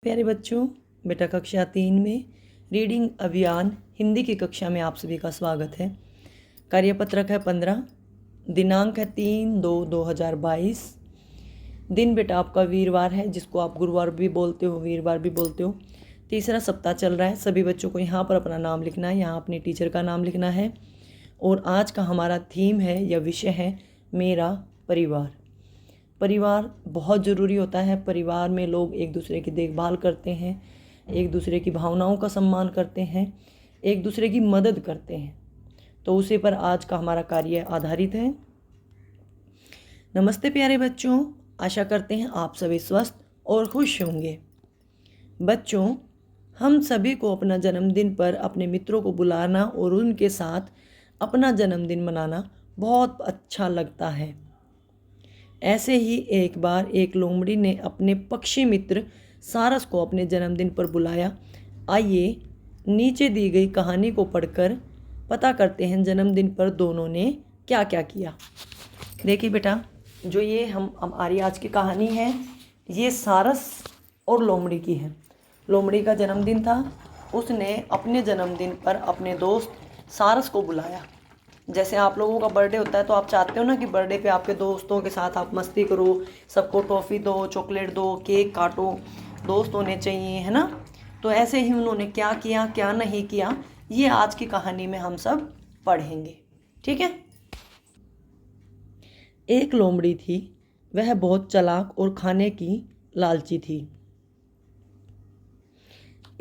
प्यारे बच्चों, बेटा कक्षा 3 में रीडिंग अभियान हिंदी की कक्षा में आप सभी का स्वागत है। कार्यपत्रक है 15, दिनांक है 3/2/2022। दिन बेटा आपका वीरवार है, जिसको आप गुरुवार भी बोलते हो, वीरवार भी बोलते हो। तीसरा सप्ताह चल रहा है। सभी बच्चों को यहाँ पर अपना नाम लिखना है, यहाँ अपने टीचर का नाम लिखना है। और आज का हमारा थीम है या विषय है मेरा परिवार। परिवार बहुत ज़रूरी होता है। परिवार में लोग एक दूसरे की देखभाल करते हैं, एक दूसरे की भावनाओं का सम्मान करते हैं, एक दूसरे की मदद करते हैं। तो उसी पर आज का हमारा कार्य आधारित है। नमस्ते प्यारे बच्चों, आशा करते हैं आप सभी स्वस्थ और खुश होंगे। बच्चों, हम सभी को अपना जन्मदिन पर अपने मित्रों को बुलाना और उनके साथ अपना जन्मदिन मनाना बहुत अच्छा लगता है। ऐसे ही एक बार एक लोमड़ी ने अपने पक्षी मित्र सारस को अपने जन्मदिन पर बुलाया। आइए नीचे दी गई कहानी को पढ़कर पता करते हैं जन्मदिन पर दोनों ने क्या क्या किया। देखिए बेटा, जो ये हमारी आज की कहानी है, ये सारस और लोमड़ी की है। लोमड़ी का जन्मदिन था। उसने अपने जन्मदिन पर अपने दोस्त सारस को बुलाया। जैसे आप लोगों का बर्थडे होता है तो आप चाहते हो ना कि बर्थडे पे आपके दोस्तों के साथ आप मस्ती करो, सबको टॉफ़ी दो, चॉकलेट दो, केक काटो, दोस्त होने चाहिए, है ना। तो ऐसे ही उन्होंने क्या किया, क्या नहीं किया, ये आज की कहानी में हम सब पढ़ेंगे। ठीक है। एक लोमड़ी थी, वह बहुत चालाक और खाने की लालची थी।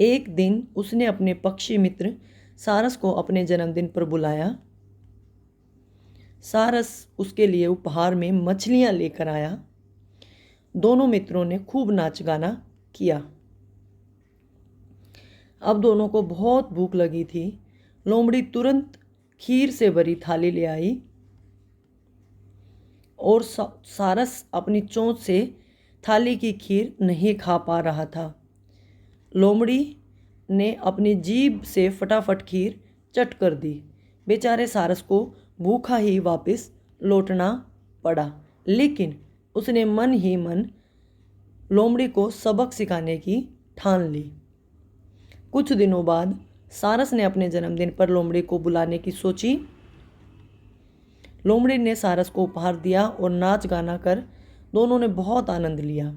एक दिन उसने अपने पक्षी मित्र सारस को अपने जन्मदिन पर बुलाया। सारस उसके लिए उपहार में मछलियां लेकर आया। दोनों मित्रों ने खूब नाच गाना किया। अब दोनों को बहुत भूख लगी थी। लोमड़ी तुरंत खीर से भरी थाली ले आई और सारस अपनी चोंच से थाली की खीर नहीं खा पा रहा था। लोमड़ी ने अपनी जीभ से फटाफट खीर चट कर दी। बेचारे सारस को भूखा ही वापस लौटना पड़ा, लेकिन उसने मन ही मन लोमड़ी को सबक सिखाने की ठान ली। कुछ दिनों बाद सारस ने अपने जन्मदिन पर लोमड़ी को बुलाने की सोची। लोमड़ी ने सारस को उपहार दिया और नाच गाना कर दोनों ने बहुत आनंद लिया।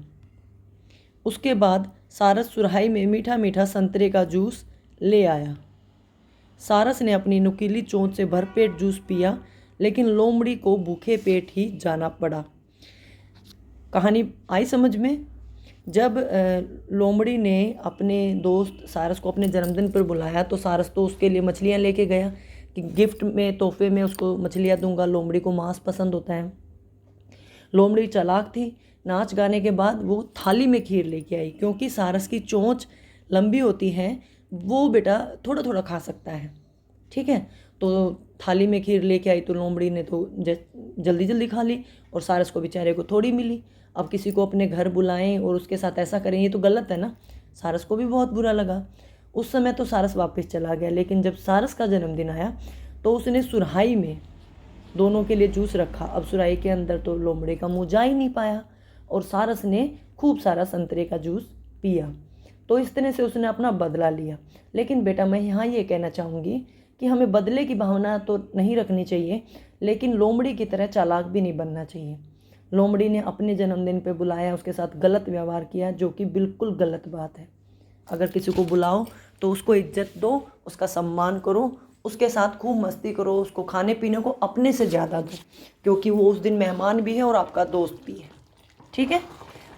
उसके बाद सारस सुराही में मीठा मीठा संतरे का जूस ले आया। सारस ने अपनी नुकीली चोंच से भरपेट जूस पिया, लेकिन लोमड़ी को भूखे पेट ही जाना पड़ा। कहानी आई समझ में? जब लोमड़ी ने अपने दोस्त सारस को अपने जन्मदिन पर बुलाया तो सारस तो उसके लिए मछलियाँ लेके गया कि गिफ्ट में, तोहफे में उसको मछलियाँ दूंगा। लोमड़ी को मांस पसंद होता है। लोमड़ी चालाक थी। नाच गाने के बाद वो थाली में खीर लेके आई, क्योंकि सारस की चोंच लंबी होती है, वो बेटा थोड़ा थोड़ा खा सकता है। ठीक है। तो थाली में खीर लेके आई तो लोमड़ी ने तो जल्दी जल्दी खा ली और सारस को बेचारे को थोड़ी मिली। अब किसी को अपने घर बुलाएं और उसके साथ ऐसा करें, ये तो गलत है ना। सारस को भी बहुत बुरा लगा। उस समय तो सारस वापस चला गया, लेकिन जब सारस का जन्मदिन आया तो उसने सुराही में दोनों के लिए जूस रखा। अब सुराही के अंदर तो लोमड़ी का मुँह जा ही नहीं पाया और सारस ने खूब सारा संतरे का जूस पिया। तो इस तरह से उसने अपना बदला लिया। लेकिन बेटा, मैं यहाँ ये कहना चाहूँगी कि हमें बदले की भावना तो नहीं रखनी चाहिए, लेकिन लोमड़ी की तरह चालाक भी नहीं बनना चाहिए। लोमड़ी ने अपने जन्मदिन पे बुलाया, उसके साथ गलत व्यवहार किया, जो कि बिल्कुल गलत बात है। अगर किसी को बुलाओ तो उसको इज्जत दो, उसका सम्मान करो, उसके साथ खूब मस्ती करो, उसको खाने पीने को अपने से ज़्यादा दो, क्योंकि वो उस दिन मेहमान भी है और आपका दोस्त भी है। ठीक है।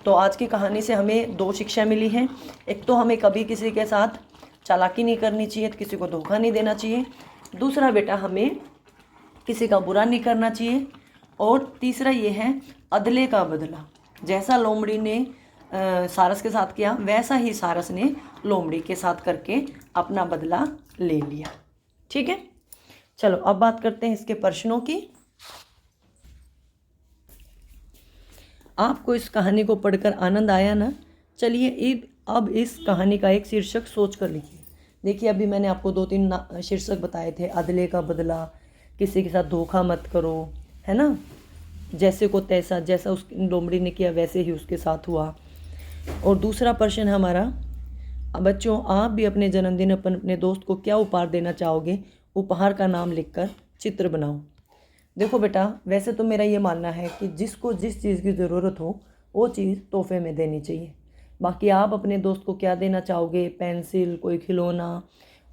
तो आज की कहानी से हमें 2 शिक्षा मिली हैं। एक तो हमें कभी किसी के साथ चालाकी नहीं करनी चाहिए, किसी को धोखा नहीं देना चाहिए। दूसरा बेटा, हमें किसी का बुरा नहीं करना चाहिए। और तीसरा ये है अदले का बदला। जैसा लोमड़ी ने सारस के साथ किया, वैसा ही सारस ने लोमड़ी के साथ करके अपना बदला ले लिया। ठीक है। चलो अब बात करते हैं इसके प्रश्नों की। आपको इस कहानी को पढ़कर आनंद आया ना? चलिए अब इस कहानी का एक शीर्षक सोच कर लिखिए। देखिए, अभी मैंने आपको 2-3 शीर्षक बताए थे। अदले का बदला, किसी के साथ धोखा मत करो, है ना, जैसे को तैसा, जैसा उस लोमड़ी ने किया वैसे ही उसके साथ हुआ। और दूसरा प्रश्न है हमारा, बच्चों आप भी अपने जन्मदिन पर अपने दोस्त को क्या उपहार देना चाहोगे? उपहार का नाम लिखकर चित्र बनाओ। देखो बेटा, वैसे तो मेरा ये मानना है कि जिसको जिस चीज़ की ज़रूरत हो वो चीज़ तोहफे में देनी चाहिए। बाकी आप अपने दोस्त को क्या देना चाहोगे, पेंसिल, कोई खिलौना,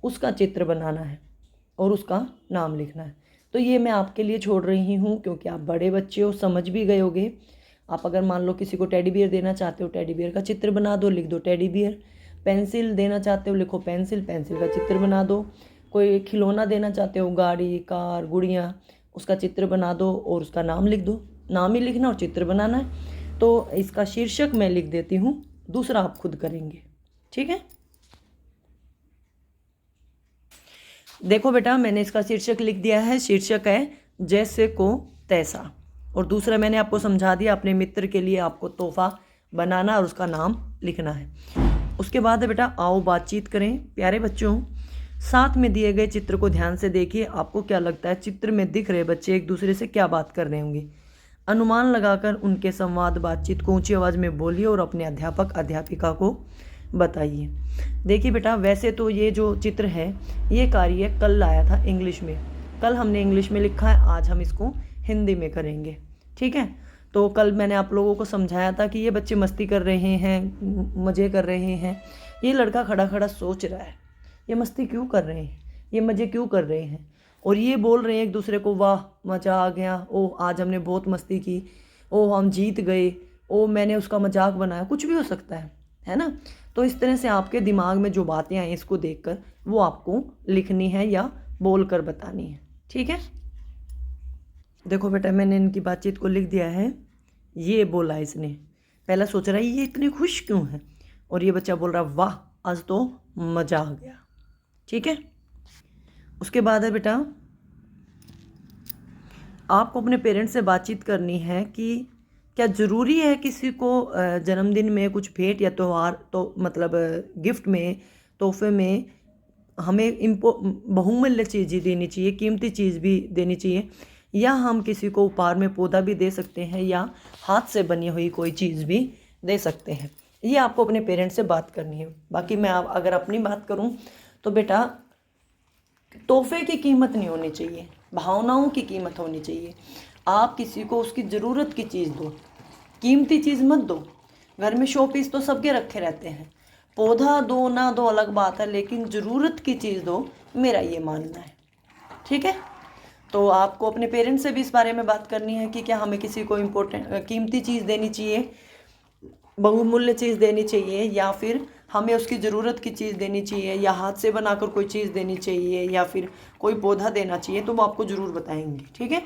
उसका चित्र बनाना है और उसका नाम लिखना है। तो ये मैं आपके लिए छोड़ रही हूँ, क्योंकि आप बड़े बच्चे हो, समझ भी गए होगे। आप अगर मान लो किसी को टेडी बियर देना चाहते हो, टेडी बियर का चित्र बना दो, लिख दो टेडी बियर। पेंसिल देना चाहते हो, लिखो पेंसिल, पेंसिल का चित्र बना दो। कोई खिलौना देना चाहते हो, गाड़ी, कार, गुड़िया, उसका चित्र बना दो और उसका नाम लिख दो। नाम ही लिखना और चित्र बनाना है। तो इसका शीर्षक मैं लिख देती हूँ, दूसरा आप खुद करेंगे, ठीक है। देखो बेटा, मैंने इसका शीर्षक लिख दिया है। शीर्षक है जैसे को तैसा। और दूसरा मैंने आपको समझा दिया, अपने मित्र के लिए आपको तोहफा बनाना और उसका नाम लिखना है। उसके बाद है बेटा, आओ बातचीत करें। प्यारे बच्चों, साथ में दिए गए चित्र को ध्यान से देखिए। आपको क्या लगता है चित्र में दिख रहे बच्चे एक दूसरे से क्या बात कर रहे होंगे? अनुमान लगाकर उनके संवाद बातचीत को ऊंची आवाज़ में बोलिए और अपने अध्यापक अध्यापिका को बताइए। देखिए बेटा, वैसे तो ये जो चित्र है ये कार्य कल लाया था इंग्लिश में। कल हमने इंग्लिश में लिखा है, आज हम इसको हिंदी में करेंगे, ठीक है। तो कल मैंने आप लोगों को समझाया था कि ये बच्चे मस्ती कर रहे हैं, मज़े कर रहे हैं। ये लड़का खड़ा खड़ा सोच रहा है, ये मस्ती क्यों कर रहे हैं, ये मज़े क्यों कर रहे हैं। और ये बोल रहे हैं एक दूसरे को, वाह मज़ा आ गया, ओह आज हमने बहुत मस्ती की, ओह हम जीत गए, ओह मैंने उसका मजाक बनाया। कुछ भी हो सकता है ना। तो इस तरह से आपके दिमाग में जो बातें आई इसको देखकर वो आपको लिखनी है या बोल कर बतानी है, ठीक है। देखो बेटा, मैंने इनकी बातचीत को लिख दिया है। ये बोला इसने, पहला सोच रहा है ये इतने खुश क्यों है, और ये बच्चा बोल रहा वाह आज तो मज़ा आ गया, ठीक है। उसके बाद है बेटा, आपको अपने पेरेंट्स से बातचीत करनी है कि क्या ज़रूरी है किसी को जन्मदिन में कुछ भेंट या त्यौहार, तो मतलब गिफ्ट में, तोहफे में हमें बहुमूल्य चीज़ ही देनी चाहिए, कीमती चीज़ भी देनी चाहिए, या हम किसी को उपहार में पौधा भी दे सकते हैं या हाथ से बनी हुई कोई चीज़ भी दे सकते हैं। ये आपको अपने पेरेंट्स से बात करनी है। बाकी मैं अगर अपनी बात करूं तो बेटा, तोहफे की कीमत नहीं होनी चाहिए, भावनाओं की कीमत होनी चाहिए। आप किसी को उसकी ज़रूरत की चीज़ दो, कीमती चीज़ मत दो। घर में शो पीस तो सबके रखे रहते हैं, पौधा दो ना दो अलग बात है, लेकिन ज़रूरत की चीज़ दो, मेरा ये मानना है, ठीक है। तो आपको अपने पेरेंट्स से भी इस बारे में बात करनी है कि क्या हमें किसी को कीमती चीज़ देनी चाहिए, बहुमूल्य चीज़ देनी चाहिए, या फिर हमें उसकी ज़रूरत की चीज़ देनी चाहिए, या हाथ से बनाकर कोई चीज़ देनी चाहिए, या फिर कोई पौधा देना चाहिए। तो वो आपको ज़रूर बताएंगे, ठीक है।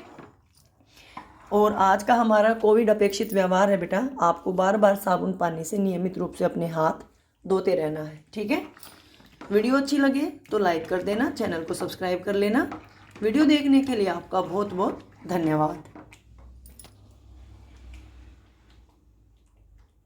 और आज का हमारा कोविड अपेक्षित व्यवहार है बेटा, आपको बार बार साबुन पानी से नियमित रूप से अपने हाथ धोते रहना है, ठीक है। वीडियो अच्छी लगे तो लाइक कर देना, चैनल को सब्सक्राइब कर लेना। वीडियो देखने के लिए आपका बहुत बहुत धन्यवाद।